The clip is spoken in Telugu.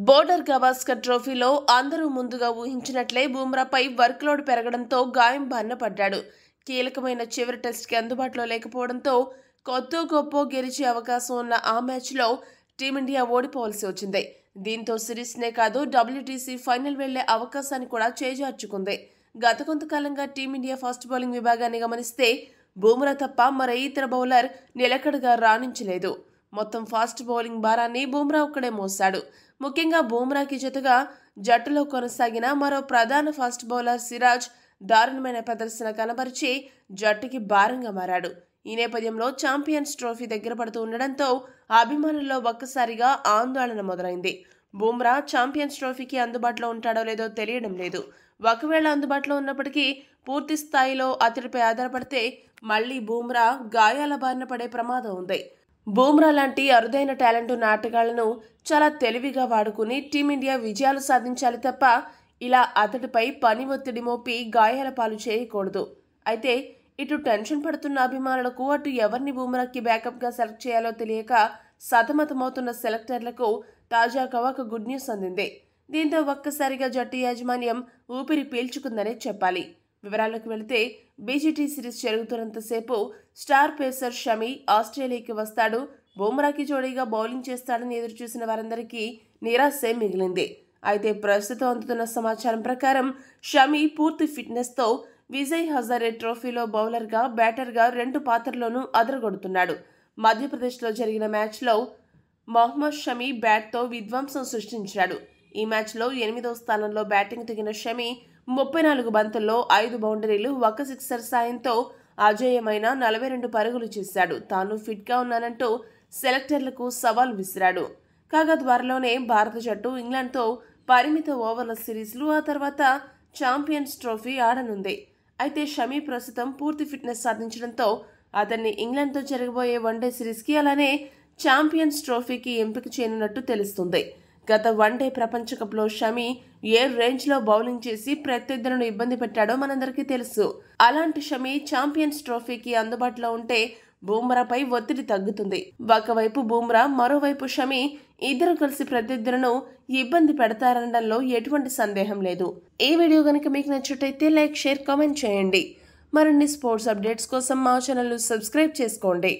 బోర్డర్ గవాస్కర్ ట్రోఫీలో అందరూ ముందుగా ఊహించినట్లే బుమ్రాపై వర్క్లోడ్ పెరగడంతో గాయం బారిన పడ్డాడు. కీలకమైన చివరి టెస్ట్కి అందుబాటులో లేకపోవడంతో కొద్దో గొప్పో గెలిచే అవకాశం ఉన్న ఆ మ్యాచ్లో టీమిండియా ఓడిపోవాల్సి వచ్చింది. దీంతో సిరీస్నే కాదు WTC ఫైనల్ వెళ్లే అవకాశాన్ని కూడా చేజార్చుకుంది. గత కొంతకాలంగా టీమిండియా ఫాస్ట్ బౌలింగ్ విభాగాన్ని గమనిస్తే బుమ్రా తప్ప మరే ఇతర బౌలర్ నిలకడగా రాణించలేదు. మొత్తం ఫాస్ట్ బౌలింగ్ భారాన్ని బుమ్రా ఒక్కడే మోశాడు. ముఖ్యంగా బుమ్రాకి జతగా జట్టులో కొనసాగిన మరో ప్రధాన ఫాస్ట్ బౌలర్ సిరాజ్ దారుణమైన ప్రదర్శన కనబరిచి జట్టుకి భారంగా మారాడు. ఈ నేపథ్యంలో ఛాంపియన్స్ ట్రోఫీ దగ్గర పడుతూ ఉండడంతో అభిమానుల్లో ఒక్కసారిగా ఆందోళన మొదలైంది. బుమ్రా ఛాంపియన్స్ ట్రోఫీకి అందుబాటులో ఉంటాడో లేదో తెలియడం లేదు. ఒకవేళ అందుబాటులో ఉన్నప్పటికీ పూర్తి స్థాయిలో అతడిపై ఆధారపడితే మళ్లీ బుమ్రా గాయాల బారిన పడే ప్రమాదం ఉంది. బుమ్రా లాంటి అరుదైన టాలెంట్ ఉన్న ఆటగాళ్లను చాలా తెలివిగా వాడుకుని టీమిండియా విజయాలు సాధించాలి తప్ప ఇలా అతడిపై పని ఒత్తిడి మోపి గాయాల పాలు చేయకూడదు. అయితే ఇటు టెన్షన్ పడుతున్న అభిమానులకు అటు ఎవరిని బుమ్రాకి బ్యాకప్గా సెలెక్ట్ చేయాలో తెలియక సతమతమవుతున్న సెలెక్టర్లకు తాజాగా ఒక గుడ్ న్యూస్ అందింది. దీంతో ఒక్కసారిగా జట్టు యాజమాన్యం ఊపిరి పీల్చుకుందనే చెప్పాలి. వివరాల్లోకి వెళితే BGT సిరీస్ జరుగుతున్నంతసేపు స్టార్ పేసర్ షమి ఆస్ట్రేలియాకి వస్తాడు, బుమ్రాకి జోడీగా బౌలింగ్ చేస్తాడని ఎదురుచూసిన వారందరికీ నిరాశే మిగిలింది. అయితే ప్రస్తుతం అందుతున్న సమాచారం ప్రకారం షమి పూర్తి ఫిట్నెస్తో విజయ్ హజారే ట్రోఫీలో బౌలర్గా, బ్యాటర్గా రెండు పాత్రలోనూ అదరగొడుతున్నాడు. మధ్యప్రదేశ్లో జరిగిన మ్యాచ్లో మొహమ్మద్ షమి బ్యాట్తో విధ్వంసం సృష్టించాడు. ఈ మ్యాచ్లో 8వ స్థానంలో బ్యాటింగ్ దిగిన షమి 34 బంతుల్లో 5 బౌండరీలు, 1 సిక్సర్ సాయంతో అజేయమైన 42 పరుగులు చేశాడు. తాను ఫిట్గా ఉన్నానంటూ సెలెక్టర్లకు సవాల్ విసిరాడు. కాగా త్వరలోనే భారత జట్టు ఇంగ్లాండ్తో పరిమిత ఓవర్ల సిరీస్లు, ఆ తర్వాత ఛాంపియన్స్ ట్రోఫీ ఆడనుంది. అయితే షమి ప్రస్తుతం పూర్తి ఫిట్నెస్ సాధించడంతో అతన్ని ఇంగ్లాండ్తో జరగబోయే వన్డే సిరీస్కి అలానే ఛాంపియన్స్ ట్రోఫీకి ఎంపిక చేయనున్నట్టు తెలుస్తుంది. గత వన్డే ప్రపంచ కప్లో షమి ఏ రేంజ్లో బౌలింగ్ చేసి ప్రత్యర్థులను ఇబ్బంది పెట్టాడో మనందరికీ తెలుసు. అలాంటి షమి ఛాంపియన్స్ ట్రోఫీకి అందుబాటులో ఉంటే బుమ్రాపై ఒత్తిడి తగ్గుతుంది. ఒకవైపు బుమ్రా, మరోవైపు షమి ఇద్దరు కలిసి ప్రత్యర్థులను ఇబ్బంది పెడతారనడంలో ఎటువంటి సందేహం లేదు. ఈ వీడియో కనుక మీకు నచ్చినట్లయితే లైక్, షేర్, కామెంట్ చేయండి. మరిన్ని స్పోర్ట్స్ అప్డేట్స్ కోసం మా ఛానల్ను సబ్స్క్రైబ్ చేసుకోండి.